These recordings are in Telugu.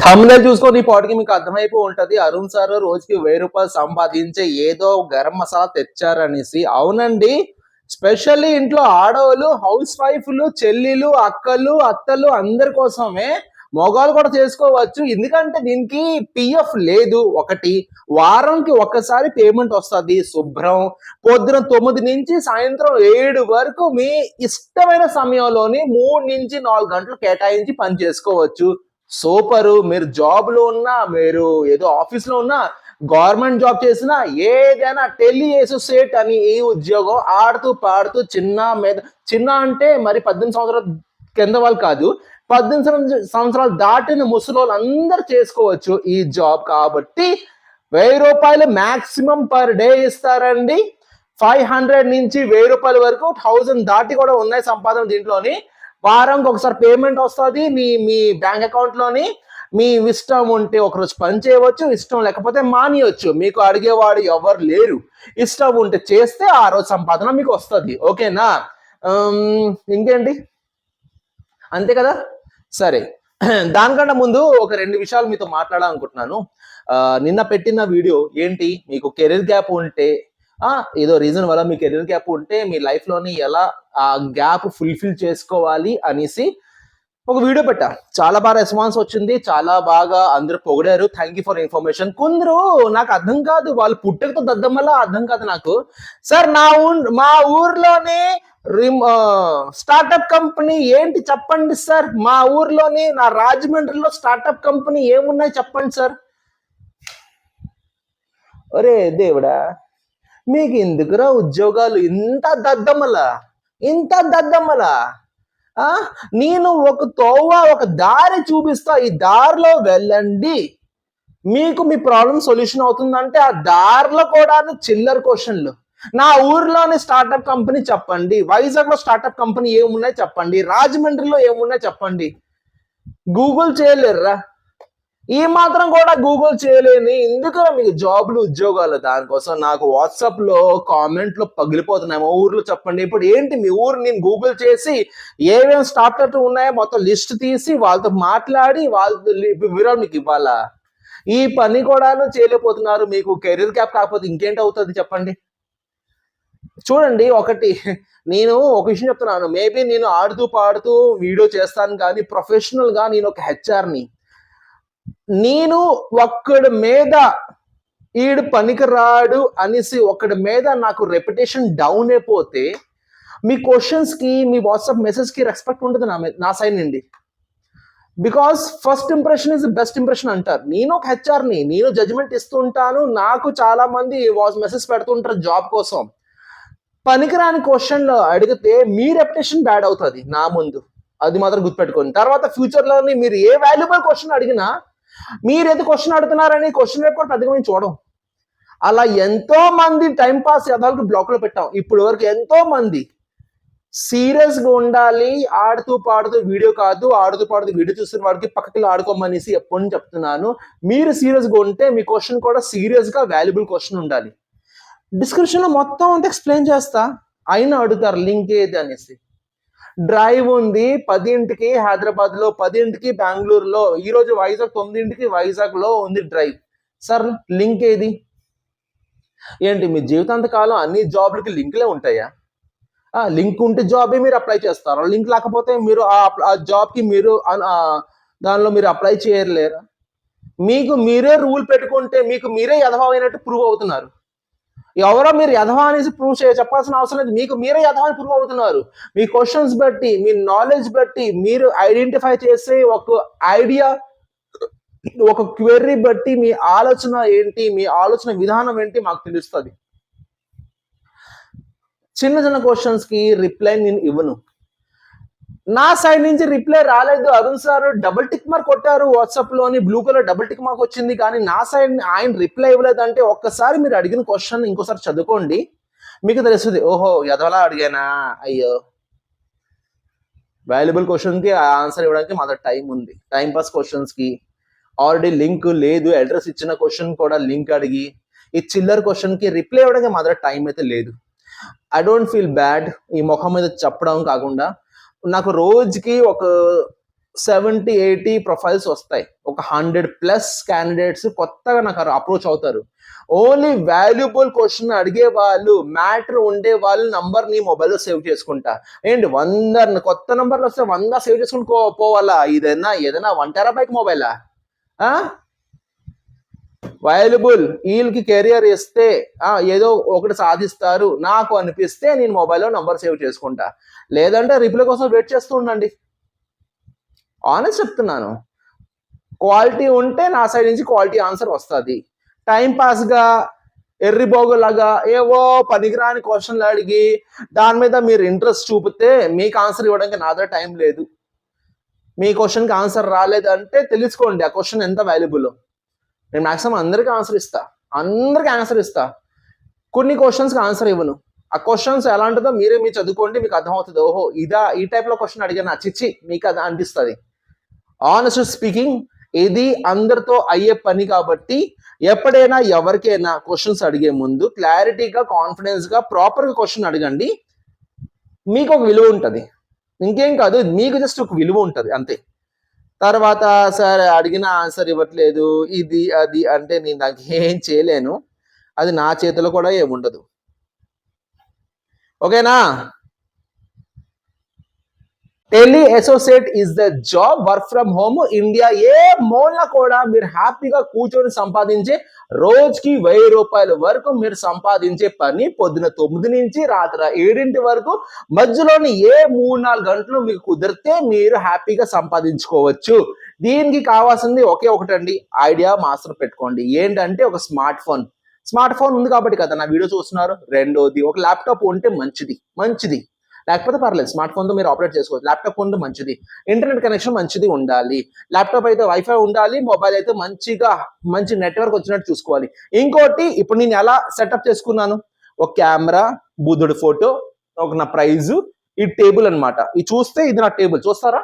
థంబ్నెయిల్ చూసుకొని ఈ పాటికి మీకు అర్థమైపో ఉంటది. అరుణ్ సార్ రోజుకి ₹1000 సంపాదించే ఏదో గరం మసాలా తెచ్చారనేసి. అవునండి. స్పెషల్లీ ఇంట్లో ఆడవాళ్ళు, హౌస్ వైఫ్‌లు, చెల్లిలు, అక్కలు, అత్తలు అందరి కోసమే. మగవాళ్ళు కూడా చేసుకోవచ్చు. ఎందుకంటే దీనికి పీఎఫ్ లేదు ఒకటి. వారంకి ఒక్కసారి పేమెంట్ వస్తది. శుభ్రం. పొద్దున 9 నుంచి సాయంత్రం 7 వరకు మీ ఇష్టమైన సమయంలోని 3-4 గంటలు కేటాయించి పని చేసుకోవచ్చు. సూపరు. మీరు జాబ్‌లో ఉన్నా, మీరు ఏదో ఆఫీస్‌లో ఉన్నా, గవర్నమెంట్ జాబ్ చేసినా, ఏదైనా టెలి అసోసియేట్ అని ఈ ఉద్యోగం ఆడుతూ పాడుతూ చిన్న అంటే మరి 18 సంవత్సరాల కింద వాళ్ళు కాదు. 18 సంవత్సరాలు దాటిన ముసలోళ్ళు అందరూ చేసుకోవచ్చు ఈ జాబ్. కాబట్టి ₹1000 మాక్సిమం పర్ డే ఇస్తారండి. 500 నుంచి ₹1000 వరకు 1000 దాటి కూడా ఉన్నాయి సంపాదన దీంట్లోని. వారంకి ఒకసారి పేమెంట్ వస్తుంది మీ బ్యాంక్ అకౌంట్ లోని. మీ ఇష్టం ఉంటే ఒకరోజు పని చేయవచ్చు, ఇష్టం లేకపోతే మానేయవచ్చు. మీకు అడిగేవాడు ఎవరు లేరు. ఇష్టం ఉంటే చేస్తే ఆ రోజు సంపాదన మీకు వస్తుంది. ఓకేనా? ఇంకేంటి, అంతే కదా? సరే, దానికంటే ముందు ఒక 2 విషయాలు మీతో మాట్లాడాలనుకుంటున్నాను. నిన్న పెట్టిన వీడియో ఏంటి, మీకు కెరీర్ గ్యాప్ ఉంటే ఏదో రీజన్ వల్ల మీ కెరీర్ గ్యాప్ ఉంటే మీ లైఫ్ లోని ఎలా ఆ గ్యాప్ ఫుల్ఫిల్ చేసుకోవాలి అనేసి ఒక వీడియో పెట్టా. చాలా బాగా రెస్పాన్స్ వచ్చింది, చాలా బాగా అందరూ పొగిడారు. Thank you for information. కొందరు నాకు అర్థం కాదు, వాళ్ళు పుట్టకతో దద్దం వల్ల అర్థం కాదు నాకు. సార్ మా ఊర్లోనే స్టార్టప్ కంపెనీ ఏంటి చెప్పండి సార్, మా ఊర్లోని నా రాజమండ్రిలో స్టార్టప్ కంపెనీ ఏమున్నాయి చెప్పండి సార్. ఒరే దేవుడా, మీకు ఎందుకురా ఉద్యోగాలు ఇంత దద్దమ్మలా? నేను ఒక దారి చూపిస్తా, ఈ దారిలో వెళ్ళండి, మీకు మీ ప్రాబ్లం సొల్యూషన్ అవుతుందంటే ఆ దారిలో కూడా చిల్లర క్వశ్చన్లు. నా ఊర్లోని స్టార్టప్ కంపెనీ చెప్పండి, వైజాగ్ లో స్టార్టప్ కంపెనీ ఏమున్నాయి చెప్పండి, రాజమండ్రిలో ఏమున్నాయి చెప్పండి. గూగుల్ చేయలేరురా, ఈ మాత్రం కూడా గూగుల్ చేయలేని ఎందుకు మీకు జాబ్లు ఉద్యోగాలు? దానికోసం నాకు వాట్సాప్ లో కామెంట్లు పగిలిపోతున్నాయి. మా ఊర్లో చెప్పండి. ఇప్పుడు ఏంటి మీ ఊరు నేను గూగుల్ చేసి ఏమేమి స్టార్ట్అప్ ఉన్నాయో మొత్తం లిస్ట్ తీసి వాళ్ళతో మాట్లాడి వాళ్ళతో వివరాలు మీకు ఇవ్వాలా? ఈ పని కూడా చేయలేకపోతున్నారు. మీకు కెరీర్ గ్యాప్ కాకపోతే ఇంకేంటి అవుతుంది చెప్పండి. చూడండి, నేను ఒక విషయం చెప్తున్నాను. మేబీ నేను ఆడుతూ పాడుతూ వీడియో చేస్తాను కానీ ప్రొఫెషనల్ గా నేను ఒక హెచ్ఆర్ని. నేను ఒక్కడి మీద ఈడు పనికిరాడు అనేసి ఒక్కడి మీద నాకు రెప్యుటేషన్ డౌన్ అయిపోతే మీ క్వశ్చన్స్ కి, మీ వాట్సాప్ మెసేజ్ కి రెస్పెక్ట్ ఉంటుంది నా సైడ్ నుండి. Because first impression is best impression అంటారు. నేను ఒక హెచ్ఆర్ని, నేను జడ్జిమెంట్ ఇస్తుంటాను. నాకు చాలా మంది మెసేజ్ పెడుతుంటారు జాబ్ కోసం. పనికిరాని క్వశ్చన్లు అడిగితే మీ రెప్యుటేషన్ బ్యాడ్ అవుతుంది నా ముందు, అది మాత్రం గుర్తుపెట్టుకోండి. తర్వాత ఫ్యూచర్ లోని మీరు ఏ వాల్యుబుల్ క్వశ్చన్ అడిగినా మీరు ఏది క్వశ్చన్ అడుగుతున్నారని క్వశ్చన్ రేపు కూడా పెద్దగా మేము చూడం. అలా ఎంతో మంది టైం పాస్ యథాలకు బ్లాక్ లో పెట్టాం ఇప్పుడు వరకు. ఎంతో మంది సీరియస్ గా ఉండాలి. ఆడుతూ పాడుతూ వీడియో కాదు, ఆడుతూ పాడుతూ వీడియో చూస్తున్న వాడికి పక్కకి ఆడుకోమనేసి ఎప్పుడు చెప్తున్నాను. మీరు సీరియస్ గా ఉంటే మీ క్వశ్చన్ కూడా సీరియస్ గా వాల్యుబుల్ క్వశ్చన్ ఉండాలి. డిస్క్రిప్షన్ లో మొత్తం అంతా ఎక్స్ప్లెయిన్ చేస్తా, అయినా అడుగుతారు లింక్ ఏది అనేసి. డ్రైవ్ ఉంది 10ంటికి హైదరాబాద్ లో, 10ంటికి బెంగళూరులో, ఈ రోజు వైజాగ్ 9ంటికి వైజాగ్ లో ఉంది డ్రైవ్. సార్ లింక్ ఏది? ఏంటి మీ జీవితాంత కాలం అన్ని జాబ్లకి లింక్లే ఉంటాయా? లింక్ ఉంటే జాబే మీరు అప్లై చేస్తారు, లింక్ లేకపోతే మీరు ఆ జాబ్ కి మీరు దానిలో మీరు అప్లై చేయలేరా? మీకు మీరే రూల్ పెట్టుకుంటే మీకు మీరే యథమైనట్టు ప్రూవ్ అవుతున్నారు. ఎవరో మీరు యథవా అనేసి చెప్పాల్సిన అవసరం లేదు. మీకు మీరే యథవా అని ప్రూవ్ అవుతున్నారు. మీ క్వశ్చన్స్ బట్టి, మీ నాలెడ్జ్ బట్టి, మీరు ఐడెంటిఫై చేసే ఒక ఐడియా, ఒక క్వెరీ బట్టి మీ ఆలోచన ఏంటి, మీ ఆలోచన విధానం ఏంటి మాకు తెలుస్తుంది. చిన్న క్వశ్చన్స్ కి రిప్లై నేను ఇవ్వను. నా సైడ్ నుంచి రిప్లై రాలేదు. Arun sir double tick mark కొట్టారు వాట్సాప్ లోని, blue colour double tick mark వచ్చింది, కానీ నా సైడ్ ఆయన రిప్లై ఇవ్వలేదు. అంటే ఒక్కసారి మీరు అడిగిన క్వశ్చన్ ఇంకోసారి చదువుకోండి, మీకు తెలుస్తుంది. ఓహో ఎదవలా అడిగానా, అయ్యో. వాల్యుబుల్ క్వశ్చన్ కి ఆన్సర్ ఇవ్వడానికి మాత్రం టైం ఉంది. టైం పాస్ క్వశ్చన్స్ కి ఆల్రెడీ లింక్ లేదు, అడ్రస్ ఇచ్చిన క్వశ్చన్ కూడా లింక్ అడిగి ఈ చిల్లర్ క్వశ్చన్ కి రిప్లై ఇవ్వడానికి మాత్రం టైం అయితే లేదు. ఐ డోంట్ ఫీల్ బ్యాడ్ ఈ ముఖం మీద చెప్పడం కాకుండా. నాకు రోజుకి ఒక 70-80 ప్రొఫైల్స్ వస్తాయి. ఒక 100+ క్యాండిడేట్స్ కొత్తగా నాకు అప్రోచ్ అవుతారు. ఓన్లీ వాల్యుబుల్ క్వశ్చన్ అడిగే వాళ్ళు, మ్యాటర్ ఉండే వాళ్ళు నంబర్ నీ మొబైల్లో సేవ్ చేసుకుంటా. ఏంటి 100 కొత్త నంబర్లు వస్తే 100 సేవ్ చేసుకుని పోవాలా? ఏదైనా 1 టెరాబైట్ మొబైలా? వాల్యుబుల్ వీళ్ళకి కెరియర్ ఇస్తే ఏదో ఒకటి సాధిస్తారు నాకు అనిపిస్తే నేను మొబైల్లో నంబర్ సేవ్ చేసుకుంటా. లేదంటే రిప్లై కోసం వెయిట్ చేస్తూ ఉండండి. ఆనెస్ట్ చెప్తున్నాను. క్వాలిటీ ఉంటే నా సైడ్ నుంచి క్వాలిటీ ఆన్సర్ వస్తుంది. టైం పాస్గా ఎర్రిబోగులాగా ఏవో పనికిరాని క్వశ్చన్లు అడిగి దాని మీద మీరు ఇంట్రెస్ట్ చూపితే మీకు ఆన్సర్ ఇవ్వడానికి నా దగ్గర టైం లేదు. మీ క్వశ్చన్కి ఆన్సర్ రాలేదంటే తెలుసుకోండి ఆ క్వశ్చన్ ఎంత వాల్యుబుల్. నేను మాక్సిమం అందరికీ ఆన్సర్ ఇస్తా. కొన్ని క్వశ్చన్స్కి ఆన్సర్ ఇవ్వను. ఆ క్వశ్చన్స్ ఎలాంటిదో మీరు చదువుకోండి, మీకు అర్థమవుతుంది. ఓహో ఈ టైప్లో క్వశ్చన్ అడిగిన చిచ్చి మీకు అది అనిపిస్తుంది. ఆనెస్ట్ స్పీకింగ్, ఇది అందరితో అయ్యే పని కాబట్టి ఎప్పుడైనా ఎవరికైనా క్వశ్చన్స్ అడిగే ముందు క్లారిటీగా, కాన్ఫిడెన్స్గా, ప్రాపర్గా క్వశ్చన్ అడగండి. మీకు ఒక విలువ ఉంటుంది. ఇంకేం కాదు, మీకు జస్ట్ ఒక విలువ ఉంటుంది అంతే. తర్వాత సార్ అడిగిన ఆన్సర్ ఇవ్వట్లేదు, ఇది అది అంటే నేను నాకు ఏం చేయలేను. అది నా చేతిలో కూడా ఏముండదు. ఓకేనా? Tele associate is the job, work from home. India ఏ మూల కూడా మీరు హ్యాపీగా కూర్చొని సంపాదించే, రోజుకి 1000 రూపాయల వరకు మీరు సంపాదించే పని. పొద్దున 9 నుంచి రాత్రి 7 వరకు మధ్యలోని ఏ 3-4 గంటలు మీకు కుదిరితే మీరు హ్యాపీగా సంపాదించుకోవచ్చు. దీనికి కావాల్సింది ఒకే ఒకటండి, ఐడియా మాస్టర్ పెట్టుకోండి. ఏంటంటే ఒక స్మార్ట్ ఫోన్ ఉంది కాబట్టి కదా నా వీడియో చూస్తున్నారు. రెండోది ఒక ల్యాప్టాప్ ఉంటే మంచిది. లేకపోతే పర్లేదు, స్మార్ట్ ఫోన్తో మీరు ఆపరేట్ చేసుకోవచ్చు. ల్యాప్టాప్ ఉంటే మంచిది. ఇంటర్నెట్ కనెక్షన్ మంచిది ఉండాలి. ల్యాప్టాప్ అయితే వైఫై ఉండాలి. మొబైల్ అయితే మంచి నెట్వర్క్ వచ్చినట్టు చూసుకోవాలి. ఇంకోటి, ఇప్పుడు నేను ఎలా సెటప్ చేసుకున్నాను, ఒక కెమెరా, బుద్ధుడి ఫోటో, ఒక నా ప్రైజ్, ఈ టేబుల్ అనమాట. ఇది చూస్తే ఇది నా టేబుల్, చూస్తారా?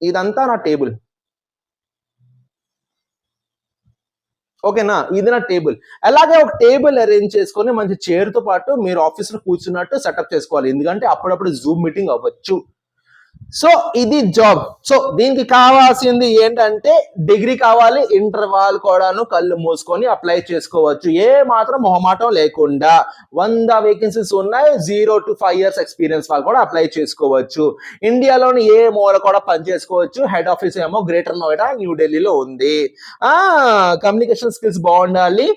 ఇదంతా నా టేబుల్. ఓకేనా? ఇది నా టేబుల్. అలాగే ఒక టేబుల్ అరేంజ్ చేసుకొని మంచి చైర్తో పాటు మీరు ఆఫీస్లో కూర్చున్నట్టు సెటప్ చేసుకోవాలి. ఎందుకంటే అప్పుడప్పుడు జూమ్ మీటింగ్ అవ్వచ్చు. సో ఇది జాబ్. సో దీనికి కావాల్సింది ఏంటంటే డిగ్రీ కావాలి. ఇంటర్ వాళ్ళు కూడాను కళ్ళు మూసుకొని అప్లై చేసుకోవచ్చు, ఏ మాత్రం మొహమాటం లేకుండా. 100 వేకెన్సీస్ ఉన్నాయి. 0 to 5 years ఎక్స్పీరియన్స్ వాళ్ళు కూడా అప్లై చేసుకోవచ్చు. ఇండియాలోని ఏ మూల కూడా పనిచేసుకోవచ్చు. హెడ్ ఆఫీస్ ఏమో గ్రేటర్ నోయిడా, న్యూఢిల్లీలో ఉంది. కమ్యూనికేషన్ స్కిల్స్ బాగుండాలి,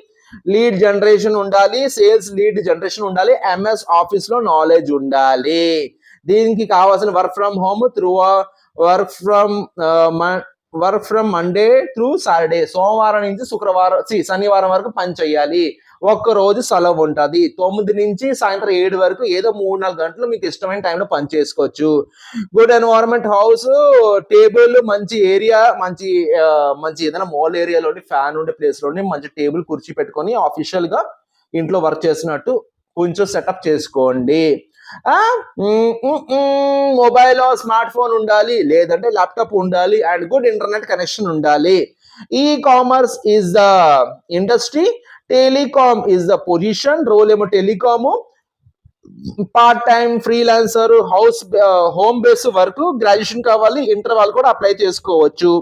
లీడ్ జనరేషన్ ఉండాలి, సేల్స్ లీడ్ జనరేషన్ ఉండాలి, ఎంఎస్ ఆఫీస్ లో నాలెడ్జ్ ఉండాలి. దీనికి కావాల్సిన work from home work from Monday through Saturday, సోమవారం నుంచి శనివారం వరకు పని చేయాలి. ఒక్క రోజు సెలవు ఉంటుంది. 9 నుంచి సాయంత్రం 7 వరకు ఏదో 3-4 గంటలు మీకు ఇష్టమైన టైంలో పని చేసుకోవచ్చు. గుడ్ ఎన్వైరన్మెంట్, హౌస్, టేబుల్, మంచి ఏరియా, మంచి ఏదైనా మాల్ ఏరియాలోని ఫ్యాన్ ఉండే ప్లేస్ లోని మంచి టేబుల్, కుర్చీ పెట్టుకొని ఆఫీషియల్ గా ఇంట్లో వర్క్ చేసినట్టు కొంచెం సెటప్ చేసుకోండి. మొబైల్, స్మార్ట్ ఫోన్ ఉండాలి, లేదంటే ల్యాప్టాప్ ఉండాలి, అండ్ గుడ్ ఇంటర్నెట్ కనెక్షన్ ఉండాలి. E commerce is the industry, telecom is the position. Role ఏమో telecom, part time, freelancer, home base work. Graduation కావాలి, ఇంటర్ వాళ్ళు కూడా అప్లై చేసుకోవచ్చు.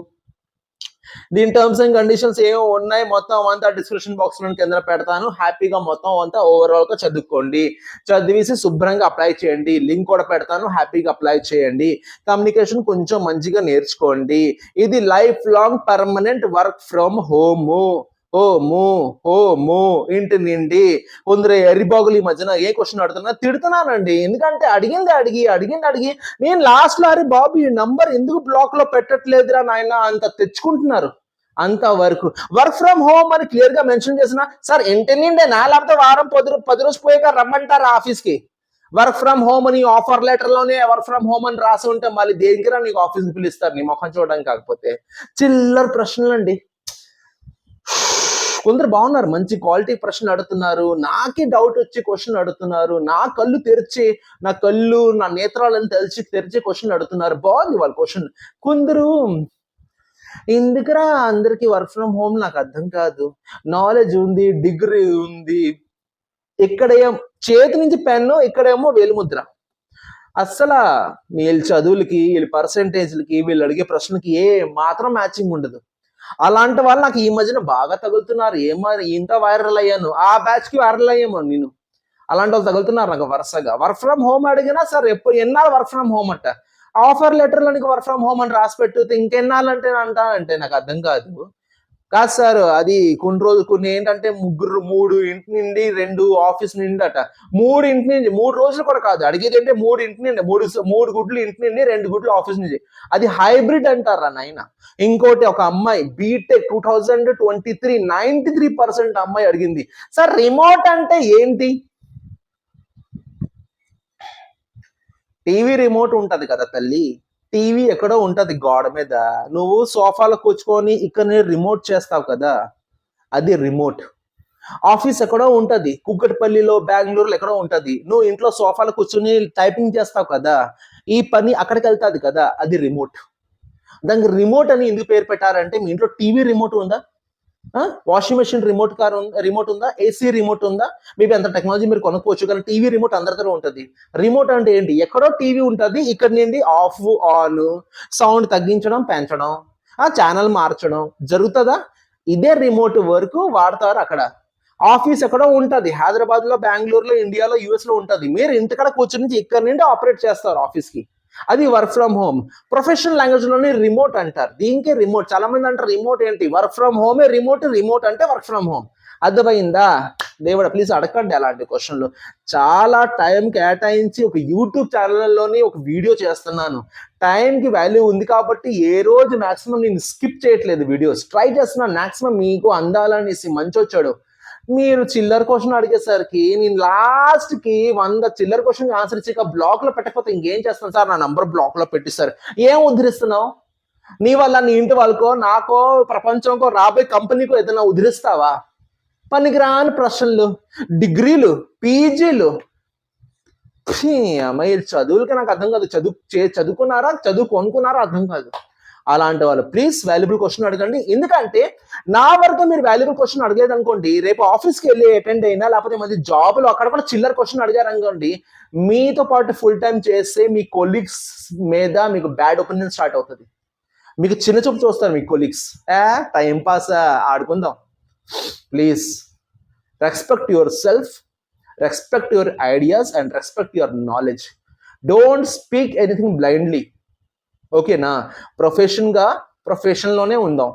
దీని టర్మ్స్ అండ్ కండిషన్స్ ఏమో ఉన్నాయి, మొత్తం అంతా డిస్క్రిప్షన్ బాక్స్ లో కింద పెడతాను. హ్యాపీగా మొత్తం అంతా ఓవరాల్ గా చదువుకోండి. చదివేసి శుభ్రంగా అప్లై చేయండి. లింక్ కూడా పెడతాను, హ్యాపీగా అప్లై చేయండి. కమ్యూనికేషన్ కొంచెం మంచిగా నేర్చుకోండి. ఇది life long permanent work from home. ఇంటి నుండి. కొందరు ఎర్రిబాగులు ఈ మధ్యన ఏ క్వశ్చన్ తిడుతున్నానండి. ఎందుకంటే అడిగింది నేను లాస్ట్ లో, అరే బాబు ఈ నంబర్ ఎందుకు బ్లాక్ లో పెట్టట్లేదురా నాయన అంత తెచ్చుకుంటున్నారు. అంతవరకు వర్క్ ఫ్రమ్ హోమ్ అని క్లియర్ గా మెన్షన్ చేసిన, సార్ ఇంటి నుండే నా, లేకపోతే వారం 10 రోజు పోయాక రమ్మంటారా ఆఫీస్ కి? వర్క్ ఫ్రమ్ హోమ్ అని ఆఫర్ లెటర్ లోనే వర్క్ ఫ్రమ్ హోమ్ అని రాసి ఉంటే మళ్ళీ దేనికిరా నీకు ఆఫీస్కి పిలుస్తారు నీ ముఖం చూడడానికి? కాకపోతే చిల్లర ప్రశ్నలు అండి. కొందరు బాగున్నారు, మంచి క్వాలిటీ ప్రశ్నలు అడుగుతున్నారు, నాకే డౌట్ వచ్చి క్వశ్చన్ అడుగుతున్నారు, నా నేత్రాలను తెరిచి క్వశ్చన్ అడుగుతున్నారు. బాగుంది వాళ్ళ క్వశ్చన్. కొందరు ఎందుకురా అందరికి వర్క్ ఫ్రమ్ హోమ్ నాకు అర్థం కాదు, నాలెడ్జ్ ఉంది, డిగ్రీ ఉంది, ఇక్కడేం చేతి నుంచి పెన్ను, ఇక్కడేమో వేలుముద్ర. అస్సలు వీళ్ళ చదువులకి వీళ్ళ పర్సంటేజ్లకి వీళ్ళు అడిగే ప్రశ్నలకి ఏ మాత్రం మ్యాచింగ్ ఉండదు. అలాంటి వాళ్ళు నాకు ఈ మధ్యన బాగా తగులుతున్నారు. మరి ఇంత వైరల్ అయ్యాను, ఆ బ్యాచ్ కి వైరల్ అయ్యాము నేను. అలాంటి వాళ్ళు తగులుతున్నారు నాకు వరుసగా. వర్క్ ఫ్రమ్ హోమ్ అడిగినా సార్ ఎన్నాళ్ళు వర్క్ ఫ్రమ్ హోమ్ అంట. ఆఫర్ లెటర్లో నీకు వర్క్ ఫ్రమ్ హోమ్ అని రాసి పెట్టు, ఇంకెన్నాళ్ళు అంటే అంటానంటే నాకు అర్థం కాదు. కాదు సార్, అది కొన్ని ఏంటంటే మూడు ఇంటి నుండి 2 ఆఫీస్ నుండి అట. 3 ఇంటి నుండి 3 రోజులు కూడా కాదు అడిగేది. అంటే 3 ఇంటి నుండి 3 గుడ్లు ఇంటి నుండి 2 గుడ్లు ఆఫీస్ నుంచి. అది హైబ్రిడ్ అంటారా నాయన. ఇంకోటి ఒక అమ్మాయి బీటెక్ 2023 93% అమ్మాయి అడిగింది, సార్ రిమోట్ అంటే ఏంటి? టీవీ రిమోట్ ఉంటది కదా తల్లి, టీవీ ఎక్కడో ఉంటది గోడ మీద, నువ్వు సోఫాలో కూర్చుకొని ఇక్కడ రిమోట్ చేస్తావు కదా, అది రిమోట్. ఆఫీస్ ఎక్కడో ఉంటది, కుక్కటిపల్లిలో బెంగళూరులో ఎక్కడో ఉంటది, నువ్వు ఇంట్లో సోఫాలో కూర్చుని టైపింగ్ చేస్తావు కదా, ఈ పని అక్కడికి వెళ్తాది కదా, అది రిమోట్. దానికి రిమోట్ అని ఎందుకు పేరు పెట్టారంటే, మీ ఇంట్లో టీవీ రిమోట్ ఉందా, వాషింగ్ మెషిన్ రిమోట్ ఉందా, ఏసీ రిమోట్ ఉందా? మేబీ అంత టెక్నాలజీ మీరు కొనుక్కోవచ్చు, కానీ టీవీ రిమోట్ అందరి దగ్గర ఉంటుంది. రిమోట్ అంటే ఏంటి? ఎక్కడో టీవీ ఉంటుంది, ఇక్కడ నుండి ఆఫ్ ఆన్, సౌండ్ తగ్గించడం పెంచడం, ఛానల్ మార్చడం జరుగుతుందా? ఇదే రిమోట్ వరకు వాడతారు అక్కడ. ఆఫీస్ ఎక్కడో ఉంటుంది, హైదరాబాద్ లో, బెంగళూరులో, ఇండియాలో, యుఎస్ లో ఉంటుంది. మీరు ఇంటికాడ కూర్చుని ఇక్కడ నుండి ఆపరేట్ చేస్తారు ఆఫీస్ కి, అది work from home. Professional language లోనే రిమోట్ అంటారు, దీనికే రిమోట్. చాలా మంది అంటారు రిమోట్ ఏంటి, వర్క్ ఫ్రమ్ హోమే రిమోట్, రిమోట్ అంటే వర్క్ ఫ్రమ్ హోమ్. అర్థమైందా? దేవుడా ప్లీజ్ అడగండి అలాంటి క్వశ్చన్లు. చాలా టైం కేటాయించి ఒక యూట్యూబ్ ఛానల్లోని ఒక వీడియో చేస్తున్నాను. టైంకి వాల్యూ ఉంది కాబట్టి ఏ రోజు మాక్సిమం నేను స్కిప్ చేయట్లేదు, వీడియోస్ ట్రై చేస్తున్నాను మాక్సిమం మీకు అందాలనేసి. మంచి వచ్చాడు. మీరు చిల్లర క్వశ్చన్ అడిగేసరికి నేను లాస్ట్ కి 100 చిల్లర క్వశ్చన్ ఆన్సర్ ఇచ్చి బ్లాక్ లో పెట్టకపోతే ఇంకేం చేస్తాను సార్, నా నంబర్ బ్లాక్ లో పెట్టిస్తారు. ఏం ఉద్ధరిస్తున్నావు? నీ వల్ల నీ ఇంటి వాళ్ళకో, నాకో, ప్రపంచంకో, రాబోయే కంపెనీకో ఏదైనా ఉద్ధరిస్తావా? పనికిరాని ప్రశ్నలు, డిగ్రీలు, పీజీలు. అమ్మాయి చదువులకి నాకు అర్థం కాదు. చదువుకున్నారా, చదువు కొనుక్కున్నారా అర్థం కాదు. అలాంటి వాళ్ళు ప్లీజ్ వాల్యుబుల్ క్వశ్చన్ అడగండి. ఎందుకంటే నా వరకు మీరు వాల్యుబుల్ క్వశ్చన్ అడిగేది అనుకోండి, రేపు ఆఫీస్కి వెళ్ళి అటెండ్ అయినా, లేకపోతే మంచి జాబ్లో అక్కడ కూడా చిల్లర క్వశ్చన్ అడిగారు అనుకోండి, మీతో పాటు ఫుల్ టైం చేస్తే మీ కొలీగ్స్ మీద మీకు బ్యాడ్ ఒపీనియన్ స్టార్ట్ అవుతుంది. మీకు చిన్న చూపు చూస్తారు మీ కొలీగ్స్. టైం పాస్, ఆడుకుందాం. Please respect your self, respect your ideas and respect your knowledge. Don't speak anything blindly. ఓకేనా? ప్రొఫెషన్లోనే ఉందాం.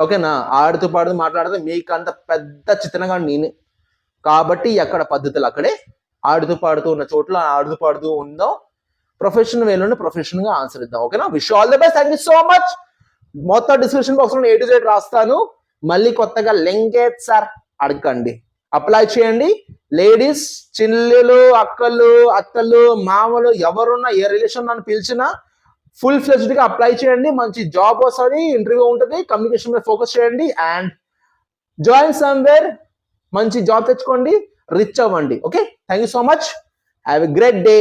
ఓకేనా? ఆడుతూ పాడుతూ మాట్లాడితే మీకు అంత పెద్ద చిత్రంగా నేనే కాబట్టి ఎక్కడ పద్ధతులు అక్కడే, ఆడుతూ పాడుతూ ఉన్న చోట్ల ఆడుతూ పాడుతూ ఉందాం. ప్రొఫెషన్ వేలోనే ప్రొఫెషన్గా ఆన్సర్ ఇద్దాం. ఓకేనా? Wish all the best. Thank you so much. మొత్తం డిస్క్రిప్షన్ బాక్స్ లో A to Z రాస్తాను. మళ్ళీ కొత్తగా లింకేజ్ సార్ అడగండి, అప్లై చేయండి. లేడీస్, చిల్లులు, అక్కలు, అత్తలు, మామలు ఎవరున్నా, ఏ రిలేషన్ నన్ను పిలిచినా ఫుల్ ఫ్లెజ్డ్ గా అప్లై చేయండి. మంచి జాబ్ వస్తుంది, ఇంటర్వ్యూ ఉంటుంది, కమ్యూనికేషన్ మీద ఫోకస్ చేయండి అండ్ జాయిన్ సమ్వేర్. మంచి జాబ్ తెచ్చుకోండి, రిచ్ అవ్వండి. Okay, thank you so much. Have a great day.